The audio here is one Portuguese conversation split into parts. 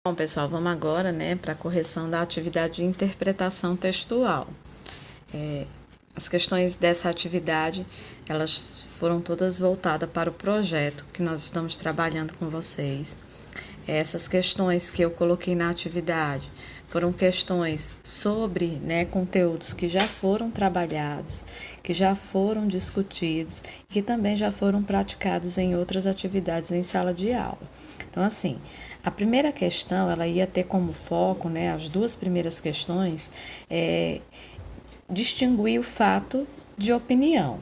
Bom, pessoal, vamos agora, para a correção da atividade de interpretação textual. As questões dessa atividade, elas foram todas voltadas para o projeto que nós estamos trabalhando com vocês. Essas questões que eu coloquei na atividade foram questões sobre, conteúdos que já foram trabalhados, que já foram discutidos e que também já foram praticados em outras atividades em sala de aula. Então, assim, a primeira questão, ela ia ter como foco, as duas primeiras questões, distinguir o fato de opinião,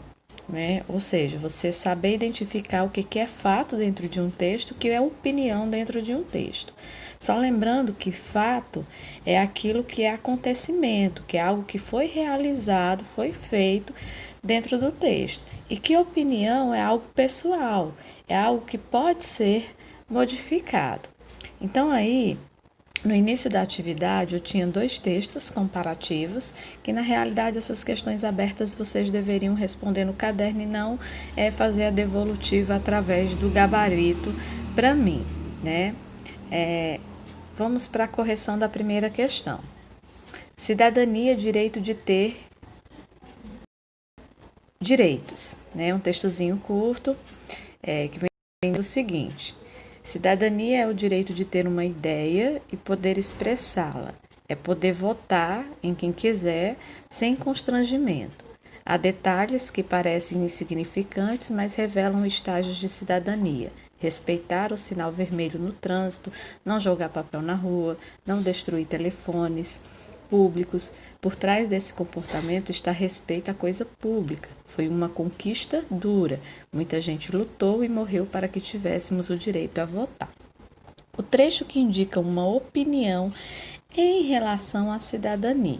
ou seja, você saber identificar o que é fato dentro de um texto, o que é opinião dentro de um texto. Só lembrando que fato é aquilo que é acontecimento, que é algo que foi realizado, foi feito dentro do texto. E que opinião é algo pessoal, é algo que pode ser modificado. Então, aí, no início da atividade, eu tinha 2 textos comparativos, que na realidade essas questões abertas vocês deveriam responder no caderno e não fazer a devolutiva através do gabarito para mim, Vamos para a correção da primeira questão. Cidadania, direito de ter direitos, Um textozinho curto que vem do seguinte: cidadania é o direito de ter uma ideia e poder expressá-la. É poder votar em quem quiser, sem constrangimento. Há detalhes que parecem insignificantes, mas revelam estágios de cidadania. Respeitar o sinal vermelho no trânsito, não jogar papel na rua, não destruir telefones públicos. Por trás desse comportamento está respeito à coisa pública. Foi uma conquista dura. Muita gente lutou e morreu para que tivéssemos o direito a votar. O trecho que indica uma opinião em relação à cidadania.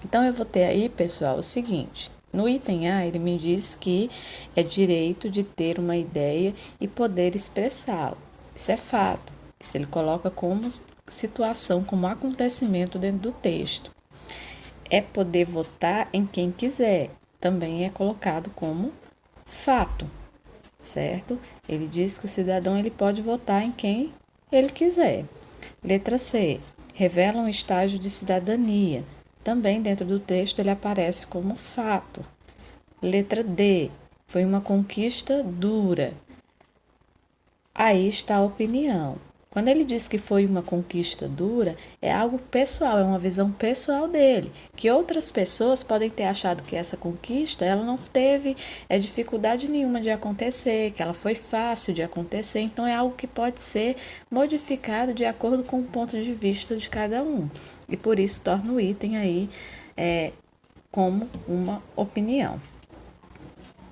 Então, eu vou ter aí, pessoal, o seguinte. No item A, ele me diz que é direito de ter uma ideia e poder expressá-la. Isso é fato. Isso ele coloca como situação, como acontecimento dentro do texto. É poder votar em quem quiser. Também é colocado como fato, certo? Ele diz que o cidadão ele pode votar em quem ele quiser. Letra C. Revela um estágio de cidadania. Também dentro do texto ele aparece como fato. Letra D. Foi uma conquista dura. Aí está a opinião. Quando ele diz que foi uma conquista dura, é algo pessoal, é uma visão pessoal dele, que outras pessoas podem ter achado que essa conquista ela não teve dificuldade nenhuma de acontecer, que ela foi fácil de acontecer, então é algo que pode ser modificado de acordo com o ponto de vista de cada um. E por isso torna o item aí como uma opinião.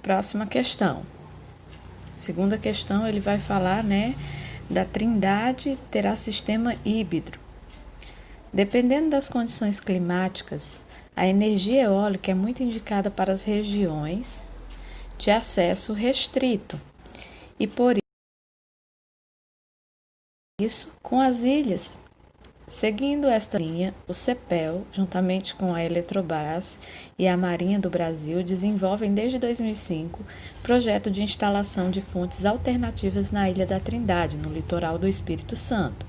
Próxima questão. Segunda questão, ele vai falar, da Trindade terá sistema híbrido. Dependendo das condições climáticas, a energia eólica é muito indicada para as regiões de acesso restrito e por isso com as ilhas. Seguindo esta linha, o CEPEL, juntamente com a Eletrobras e a Marinha do Brasil, desenvolvem desde 2005 projeto de instalação de fontes alternativas na Ilha da Trindade, no litoral do Espírito Santo.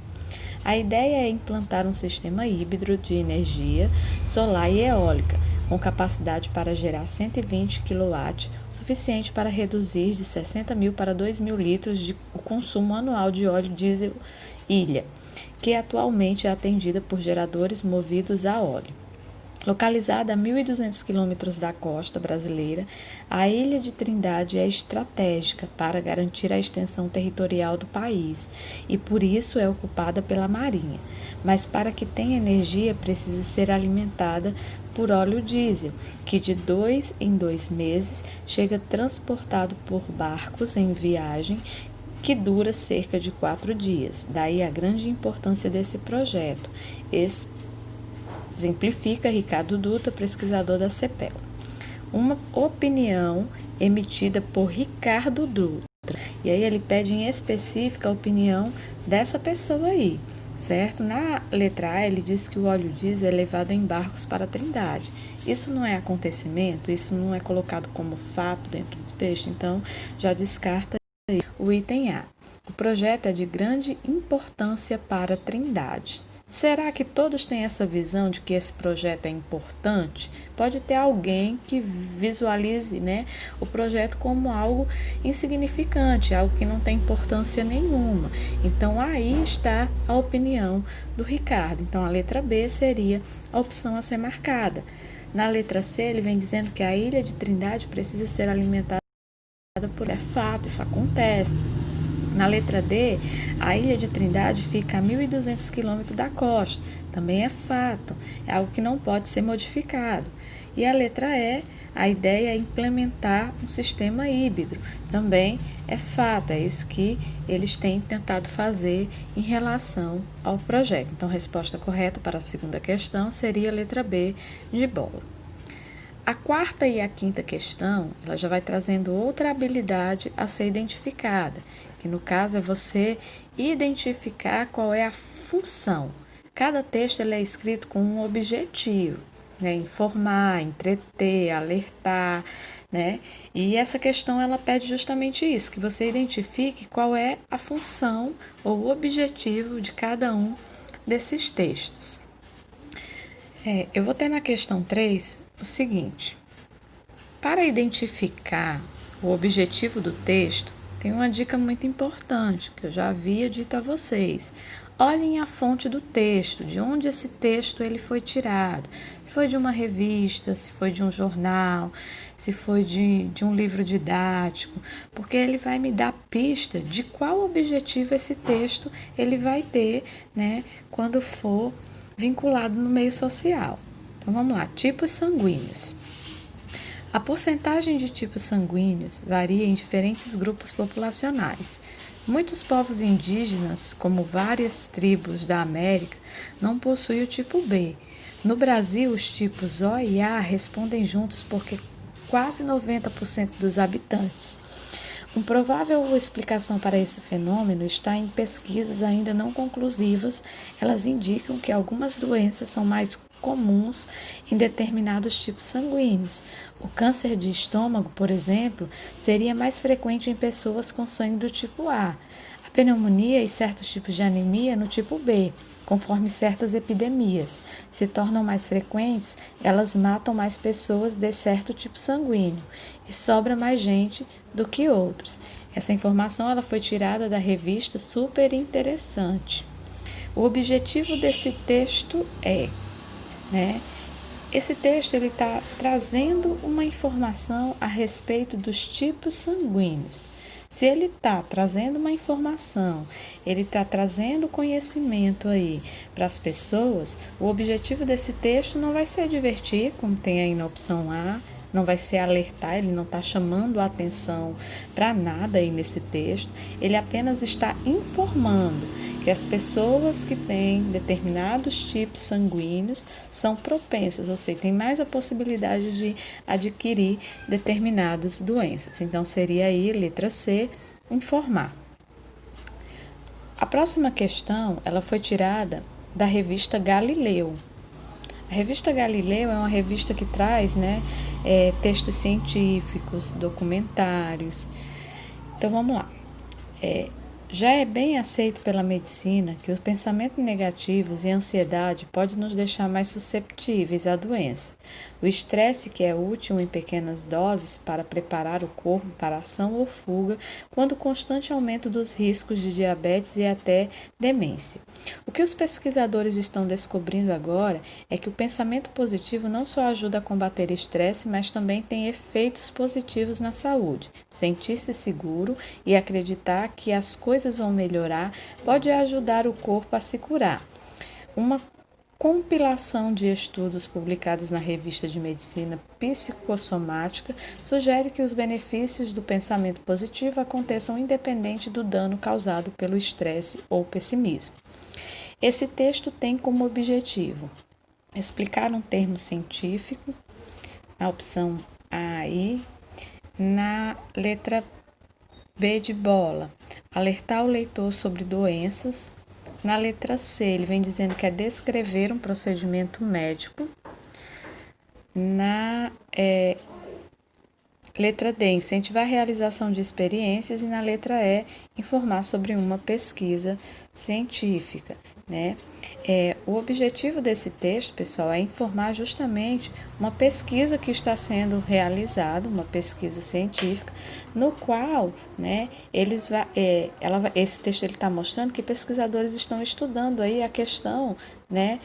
A ideia é implantar um sistema híbrido de energia solar e eólica, com capacidade para gerar 120 kW, suficiente para reduzir de 60 mil para 2 mil litros o consumo anual de óleo diesel ilha, que atualmente é atendida por geradores movidos a óleo. Localizada a 1.200 quilômetros da costa brasileira, a Ilha de Trindade é estratégica para garantir a extensão territorial do país e por isso é ocupada pela Marinha. Mas para que tenha energia precisa ser alimentada por óleo diesel, que de 2 em 2 meses chega transportado por barcos em viagem que dura cerca de 4 dias. Daí a grande importância desse projeto. Exemplifica Ricardo Dutra, pesquisador da CEPEL. Uma opinião emitida por Ricardo Dutra. E aí ele pede em específico a opinião dessa pessoa aí, certo? Na letra A ele diz que o óleo diesel é levado em barcos para a Trindade. Isso não é acontecimento, isso não é colocado como fato dentro do texto, então já descarta o item A. O projeto é de grande importância para a Trindade. Será que todos têm essa visão de que esse projeto é importante? Pode ter alguém que visualize, o projeto como algo insignificante, algo que não tem importância nenhuma. Então, aí está a opinião do Ricardo. Então, a letra B seria a opção a ser marcada. Na letra C, ele vem dizendo que a ilha de Trindade precisa ser alimentada por... É fato, isso acontece. Na letra D, a ilha de Trindade fica a 1.200 quilômetros da costa. Também é fato, é algo que não pode ser modificado. E a letra E, a ideia é implementar um sistema híbrido. Também é fato, é isso que eles têm tentado fazer em relação ao projeto. Então, a resposta correta para a segunda questão seria a letra B, de bola. A quarta e a quinta questão, ela já vai trazendo outra habilidade a ser identificada, que no caso é você identificar qual é a função. Cada texto ele é escrito com um objetivo, informar, entreter, alertar, E essa questão ela pede justamente isso, que você identifique qual é a função ou o objetivo de cada um desses textos. Eu vou ter na questão 3 o seguinte: para identificar o objetivo do texto, tem uma dica muito importante que eu já havia dito a vocês. Olhem a fonte do texto, de onde esse texto ele foi tirado. Se foi de uma revista, se foi de um jornal, se foi de um livro didático, porque ele vai me dar pista de qual objetivo esse texto ele vai ter, quando for vinculado no meio social. Então vamos lá, tipos sanguíneos. A porcentagem de tipos sanguíneos varia em diferentes grupos populacionais. Muitos povos indígenas, como várias tribos da América, não possuem o tipo B. No Brasil, os tipos O e A respondem juntos porque quase 90% dos habitantes. Uma provável explicação para esse fenômeno está em pesquisas ainda não conclusivas. Elas indicam que algumas doenças são mais comuns em determinados tipos sanguíneos. O câncer de estômago, por exemplo, seria mais frequente em pessoas com sangue do tipo A. A pneumonia e certos tipos de anemia no tipo B, conforme certas epidemias se tornam mais frequentes, elas matam mais pessoas de certo tipo sanguíneo e sobra mais gente do que outros. Essa informação ela foi tirada da revista Super Interessante. O objetivo desse texto esse texto ele está trazendo uma informação a respeito dos tipos sanguíneos. Se ele está trazendo uma informação, ele está trazendo conhecimento aí para as pessoas, o objetivo desse texto não vai ser divertir, como tem aí na opção A, não vai ser alertar, ele não está chamando a atenção para nada aí nesse texto, ele apenas está informando que as pessoas que têm determinados tipos sanguíneos são propensas, ou seja, tem mais a possibilidade de adquirir determinadas doenças. Então, seria aí, letra C, informar. A próxima questão, ela foi tirada da revista Galileu. A revista Galileu é uma revista que traz textos científicos, documentários. Então, vamos lá. Já é bem aceito pela medicina que os pensamentos negativos e a ansiedade podem nos deixar mais susceptíveis à doença. O estresse, que é útil em pequenas doses para preparar o corpo para ação ou fuga, quando o constante aumento dos riscos de diabetes e até demência. O que os pesquisadores estão descobrindo agora é que o pensamento positivo não só ajuda a combater estresse, mas também tem efeitos positivos na saúde. Sentir-se seguro e acreditar que as coisas vão melhorar pode ajudar o corpo a se curar. Uma compilação de estudos publicados na revista de medicina psicossomática sugere que os benefícios do pensamento positivo aconteçam independente do dano causado pelo estresse ou pessimismo. Esse texto tem como objetivo explicar um termo científico, na opção A e na letra B de bola, alertar o leitor sobre doenças. Na letra C, ele vem dizendo que é descrever um procedimento médico. Na Letra D, incentivar a realização de experiências. E na letra E, informar sobre uma pesquisa científica, né? O objetivo desse texto, pessoal, é informar justamente uma pesquisa que está sendo realizada, uma pesquisa científica, no qual, né, esse texto está mostrando que pesquisadores estão estudando aí a questão, né,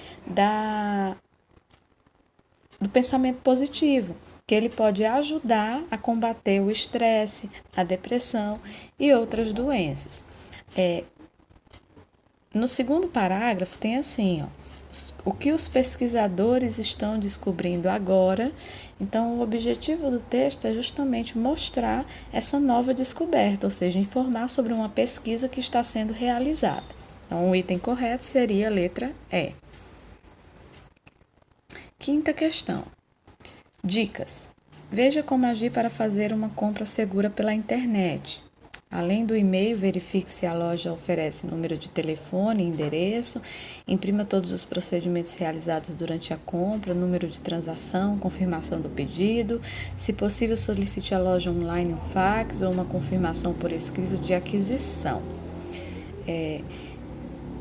do pensamento positivo, que ele pode ajudar a combater o estresse, a depressão e outras doenças. No segundo parágrafo tem assim, o que os pesquisadores estão descobrindo agora. Então, o objetivo do texto é justamente mostrar essa nova descoberta, ou seja, informar sobre uma pesquisa que está sendo realizada. Então, o item correto seria a letra E. Quinta questão. Dicas. Veja como agir para fazer uma compra segura pela internet. Além do e-mail, verifique se a loja oferece número de telefone e endereço, imprima todos os procedimentos realizados durante a compra, número de transação, confirmação do pedido. Se possível, solicite à loja online um fax ou uma confirmação por escrito de aquisição.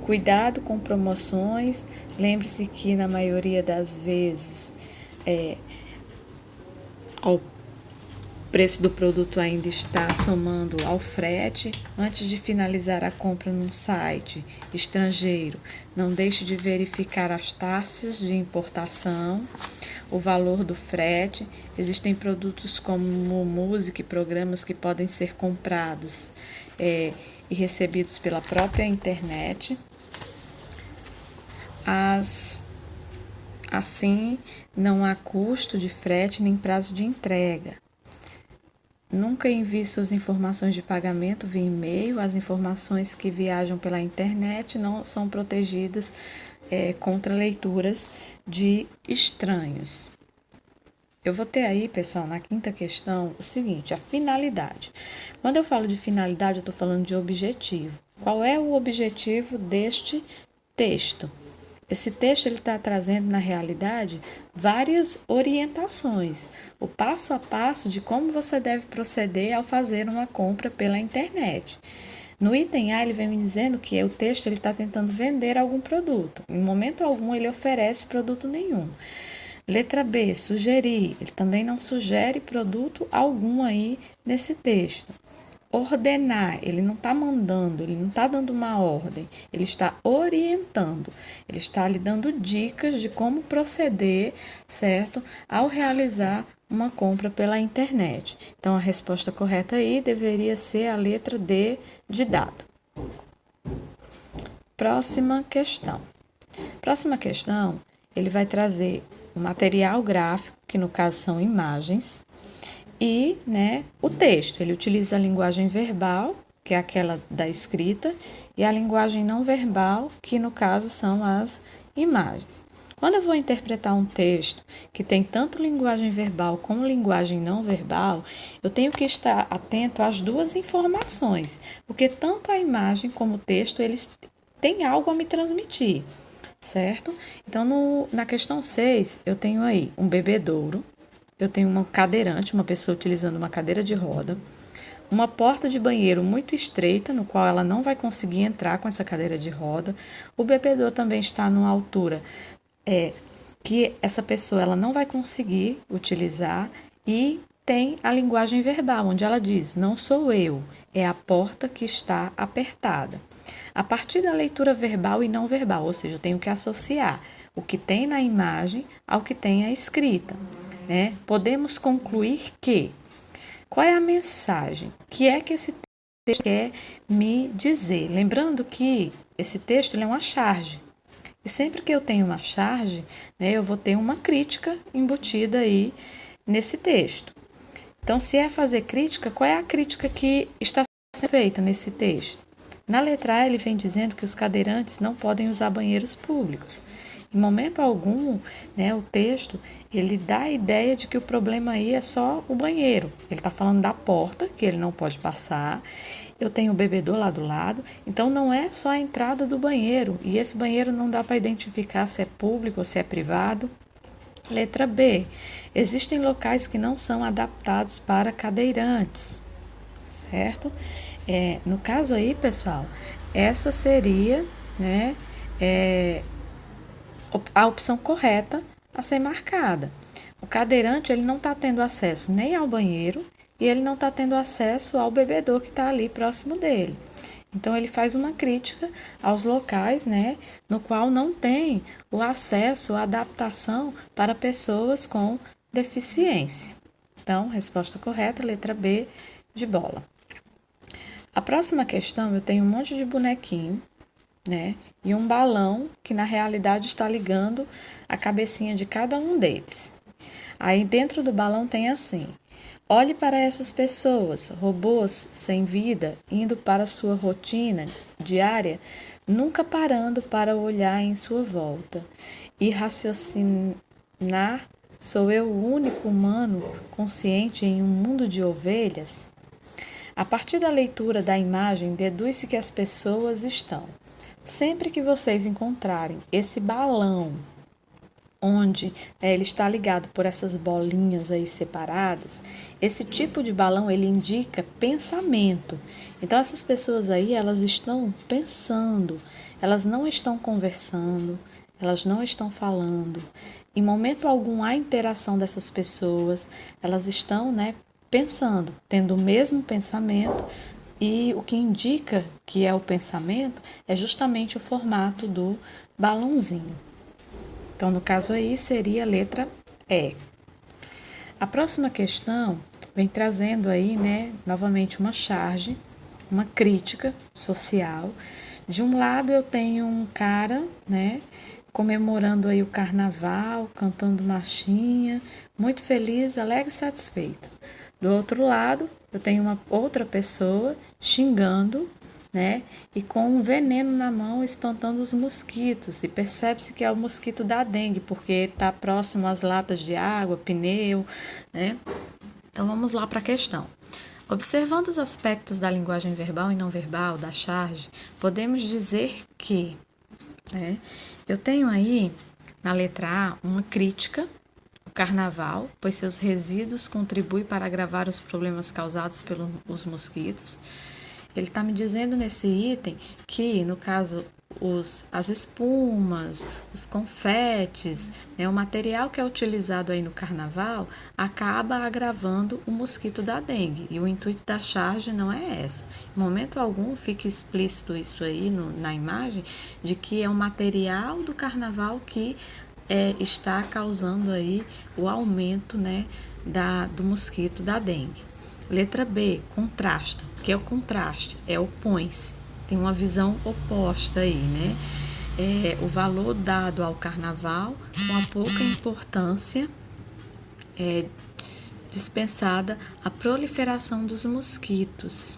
Cuidado com promoções. Lembre-se que na maioria das vezes o preço do produto ainda está somando ao frete. Antes de finalizar a compra num site estrangeiro, não deixe de verificar as taxas de importação, o valor do frete. Existem produtos como música e programas que podem ser comprados e recebidos pela própria internet. Assim, não há custo de frete nem prazo de entrega. Nunca envie suas informações de pagamento via e-mail. As informações que viajam pela internet não são protegidas contra leituras de estranhos. Eu vou ter aí, pessoal, na quinta questão, o seguinte, a finalidade. Quando eu falo de finalidade, eu estou falando de objetivo. Qual é o objetivo deste texto? Esse texto está trazendo, na realidade, várias orientações, o passo a passo de como você deve proceder ao fazer uma compra pela internet. No item A, ele vem me dizendo que o texto está tentando vender algum produto. Em momento algum, ele oferece produto nenhum. Letra B, sugerir. Ele também não sugere produto algum aí nesse texto. Ordenar, ele não está mandando, ele não está dando uma ordem, ele está orientando, ele está lhe dando dicas de como proceder, certo? Ao realizar uma compra pela internet. Então, a resposta correta aí deveria ser a letra D de dado. Próxima questão. Próxima questão, ele vai trazer o material gráfico, que no caso são imagens, e o texto. Ele utiliza a linguagem verbal, que é aquela da escrita, e a linguagem não verbal, que no caso são as imagens. Quando eu vou interpretar um texto que tem tanto linguagem verbal como linguagem não verbal, eu tenho que estar atento às duas informações, porque tanto a imagem como o texto, eles têm algo a me transmitir, certo? Então, na questão 6, eu tenho aí um bebedouro, eu tenho uma cadeirante, uma pessoa utilizando uma cadeira de roda, uma porta de banheiro muito estreita, no qual ela não vai conseguir entrar com essa cadeira de roda. O bebedouro também está numa altura que essa pessoa ela não vai conseguir utilizar, e tem a linguagem verbal, onde ela diz, não sou eu, é a porta que está apertada. A partir da leitura verbal e não verbal, ou seja, eu tenho que associar o que tem na imagem ao que tem a escrita. Podemos concluir que, qual é a mensagem? O que é que esse texto quer me dizer? Lembrando que esse texto ele é uma charge. E sempre que eu tenho uma charge, eu vou ter uma crítica embutida aí nesse texto. Então, se é fazer crítica, qual é a crítica que está sendo feita nesse texto? Na letra A, ele vem dizendo que os cadeirantes não podem usar banheiros públicos. Em momento algum, o texto, ele dá a ideia de que o problema aí é só o banheiro. Ele está falando da porta, que ele não pode passar. Eu tenho o bebedouro lá do lado, então não é só a entrada do banheiro. E esse banheiro não dá para identificar se é público ou se é privado. Letra B. Existem locais que não são adaptados para cadeirantes, certo? No caso aí, pessoal, essa seria, né, a opção correta a ser marcada. O cadeirante ele não está tendo acesso nem ao banheiro e ele não está tendo acesso ao bebedor que está ali próximo dele. Então ele faz uma crítica aos locais, né, no qual não tem o acesso, a adaptação para pessoas com deficiência. Então, resposta correta, letra B de bola. A próxima questão, eu tenho um monte de bonequinho, né, e um balão que na realidade está ligando a cabecinha de cada um deles. Aí dentro do balão tem assim: olhe para essas pessoas, robôs sem vida, indo para sua rotina diária, nunca parando para olhar em sua volta e raciocinar: sou eu o único humano consciente em um mundo de ovelhas? A partir da leitura da imagem, deduz-se que as pessoas estão. Sempre que vocês encontrarem esse balão onde ele está ligado por essas bolinhas aí separadas, esse tipo de balão ele indica pensamento. Então essas pessoas aí, elas estão pensando, elas não estão conversando, elas não estão falando. Em momento algum há interação dessas pessoas, elas estão, né, pensando, tendo o mesmo pensamento, e o que indica que é o pensamento é justamente o formato do balãozinho. Então, no caso aí, seria a letra E. A próxima questão vem trazendo aí, né, novamente uma charge, uma crítica social. De um lado eu tenho um cara, né, comemorando aí o carnaval, cantando marchinha, muito feliz, alegre e satisfeito. Do outro lado, eu tenho uma outra pessoa xingando, né, e com um veneno na mão espantando os mosquitos, e percebe-se que é o mosquito da dengue, porque está próximo às latas de água, pneu, né? Então vamos lá para a questão. Observando os aspectos da linguagem verbal e não verbal da charge, podemos dizer que, né, eu tenho aí na letra A uma crítica ao carnaval, pois seus resíduos contribuem para agravar os problemas causados pelos mosquitos. Ele está me dizendo nesse item que, no caso, as espumas, os confetes, né, o material que é utilizado aí no carnaval acaba agravando o mosquito da dengue. E o intuito da charge não é essa. Em momento algum fica explícito isso aí na imagem, de que é o material do carnaval que está causando aí o aumento, né, do mosquito da dengue. Letra B, contrasta. O que é o contraste? É opõe-se. Tem uma visão oposta aí, né? O valor dado ao carnaval com a pouca importância dispensada à proliferação dos mosquitos.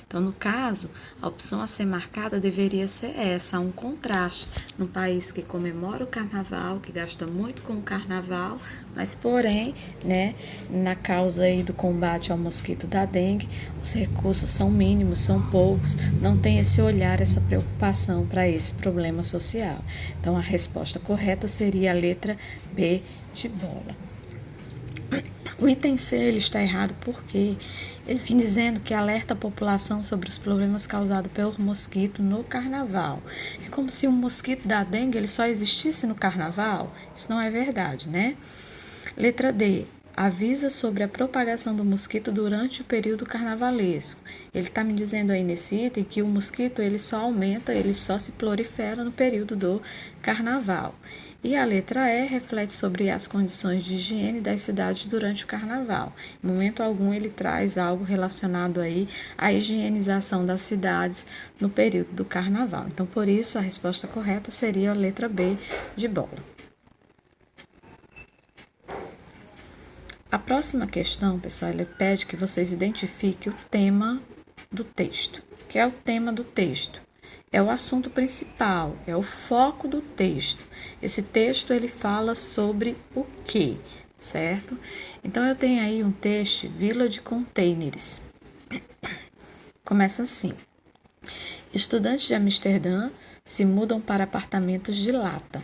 Então, no caso, a opção a ser marcada deveria ser essa, um contraste num país que comemora o carnaval, que gasta muito com o carnaval, mas porém, né, na causa aí do combate ao mosquito da dengue, os recursos são mínimos, são poucos, não tem esse olhar, essa preocupação para esse problema social. Então, a resposta correta seria a letra B de bola. O item C ele está errado porque ele vem dizendo que alerta a população sobre os problemas causados pelo mosquito no carnaval. É como se o mosquito da dengue ele só existisse no carnaval. Isso não é verdade, né? Letra D. Avisa sobre a propagação do mosquito durante o período carnavalesco. Ele está me dizendo aí nesse item que o mosquito ele só aumenta, ele só se prolifera no período do carnaval. E a letra E reflete sobre as condições de higiene das cidades durante o carnaval. Em momento algum ele traz algo relacionado aí à higienização das cidades no período do carnaval. Então, por isso, a resposta correta seria a letra B de bola. A próxima questão, pessoal, ele pede que vocês identifiquem o tema do texto. O que é o tema do texto? É o assunto principal, é o foco do texto. Esse texto ele fala sobre o quê, certo? Então eu tenho aí um texto, Vila de Containers. Começa assim: estudantes de Amsterdã se mudam para apartamentos de lata.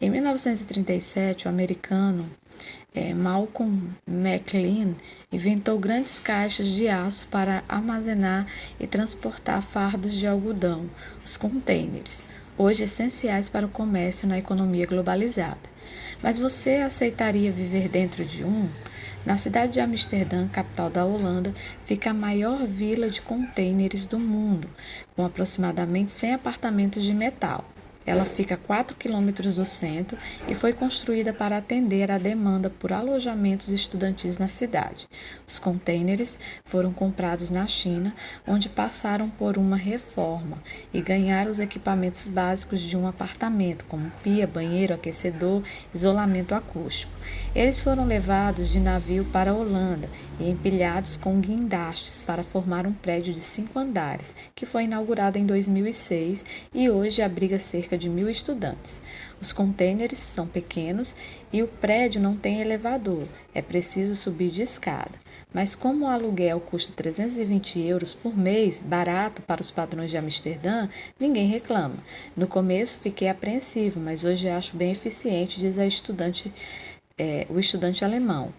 Em 1937, o americano Malcolm McLean inventou grandes caixas de aço para armazenar e transportar fardos de algodão, os containers, hoje essenciais para o comércio na economia globalizada. Mas você aceitaria viver dentro de um? Na cidade de Amsterdã, capital da Holanda, fica a maior vila de containers do mundo, com aproximadamente 100 apartamentos de metal. Ela fica a 4 quilômetros do centro e foi construída para atender à demanda por alojamentos estudantis na cidade. Os containers foram comprados na China, onde passaram por uma reforma e ganharam os equipamentos básicos de um apartamento, como pia, banheiro, aquecedor, isolamento acústico. Eles foram levados de navio para a Holanda e empilhados com guindastes para formar um prédio de 5 andares, que foi inaugurado em 2006 e hoje abriga cerca de 1.000 estudantes. Os contêineres são pequenos e o prédio não tem elevador, é preciso subir de escada. Mas como o aluguel custa 320 euros por mês, barato para os padrões de Amsterdã, ninguém reclama. No começo fiquei apreensivo, mas hoje acho bem eficiente, diz o estudante alemão.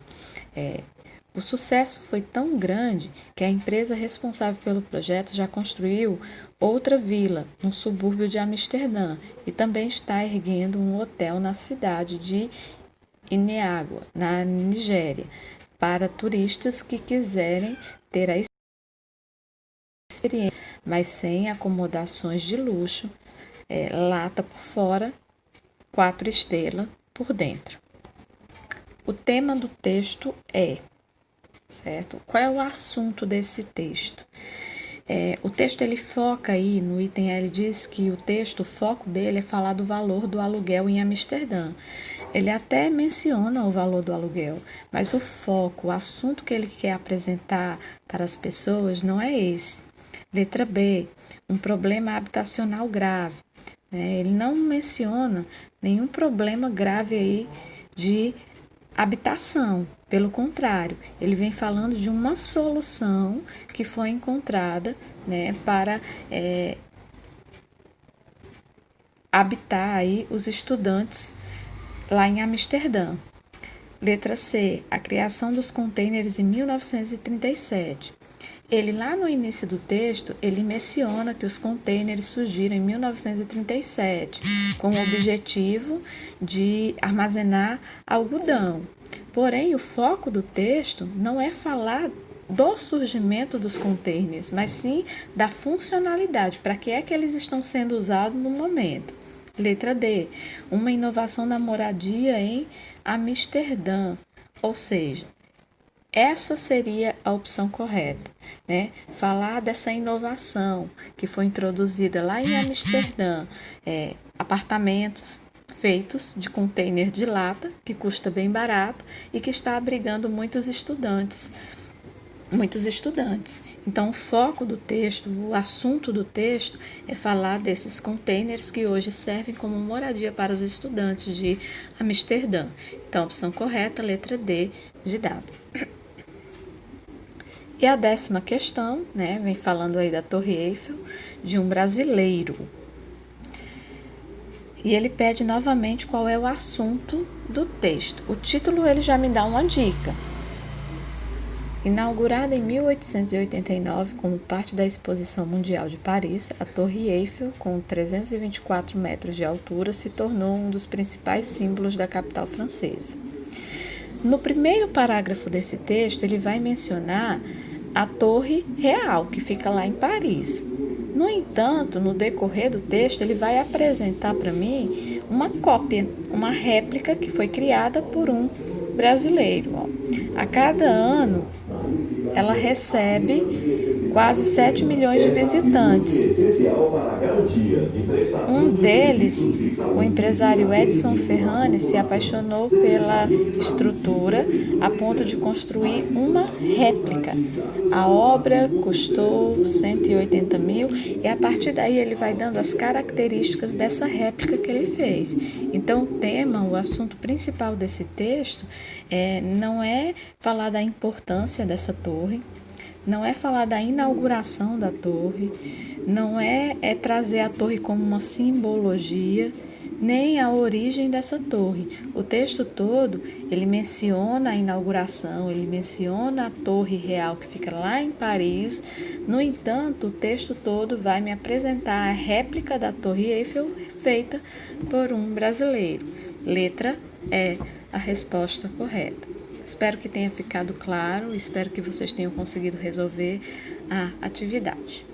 O sucesso foi tão grande que a empresa responsável pelo projeto já construiu outra vila, no subúrbio de Amsterdã, e também está erguendo um hotel na cidade de Ineágua, na Nigéria, para turistas que quiserem ter a experiência, mas sem acomodações de luxo, lata por fora, 4 estrelas por dentro. O tema do texto certo? Qual é o assunto desse texto? O texto ele foca aí no item A, ele diz que o foco dele é falar do valor do aluguel em Amsterdã. Ele até menciona o valor do aluguel, mas o foco, o assunto que ele quer apresentar para as pessoas não é esse. Letra B, um problema habitacional grave. Ele não menciona nenhum problema grave aí de habitação. Pelo contrário, ele vem falando de uma solução que foi encontrada, para habitar aí os estudantes lá em Amsterdã. Letra C, a criação dos containers em 1937. Ele, lá no início do texto, ele menciona que os containers surgiram em 1937, com o objetivo de armazenar algodão. Porém, o foco do texto não é falar do surgimento dos containers, mas sim da funcionalidade, para que é que eles estão sendo usados no momento. Letra D, uma inovação na moradia em Amsterdã, ou seja, essa seria a opção correta, Falar dessa inovação que foi introduzida lá em Amsterdã, apartamentos feitos de container de lata, que custa bem barato e que está abrigando muitos estudantes. Então, o foco do texto, o assunto do texto é falar desses containers que hoje servem como moradia para os estudantes de Amsterdã. Então, a opção correta, letra D de dado. E a 10ª questão, vem falando aí da Torre Eiffel, de um brasileiro. E ele pede novamente qual é o assunto do texto. O título ele já me dá uma dica. Inaugurada em 1889 como parte da Exposição Mundial de Paris, a Torre Eiffel, com 324 metros de altura, se tornou um dos principais símbolos da capital francesa. No primeiro parágrafo desse texto, ele vai mencionar a Torre Real, que fica lá em Paris. No entanto, no decorrer do texto, ele vai apresentar para mim uma cópia, uma réplica que foi criada por um brasileiro. A cada ano, ela recebe quase 7 milhões de visitantes. Um deles, o empresário Edson Ferrani, se apaixonou pela estrutura a ponto de construir uma réplica. A obra custou 180 mil e a partir daí ele vai dando as características dessa réplica que ele fez. Então, o tema, o assunto principal desse texto não é falar da importância dessa torre, não é falar da inauguração da torre, não é trazer a torre como uma simbologia, nem a origem dessa torre. O texto todo, ele menciona a inauguração, ele menciona a Torre Real que fica lá em Paris. No entanto, o texto todo vai me apresentar a réplica da Torre Eiffel feita por um brasileiro. Letra é a resposta correta. Espero que tenha ficado claro, espero que vocês tenham conseguido resolver a atividade.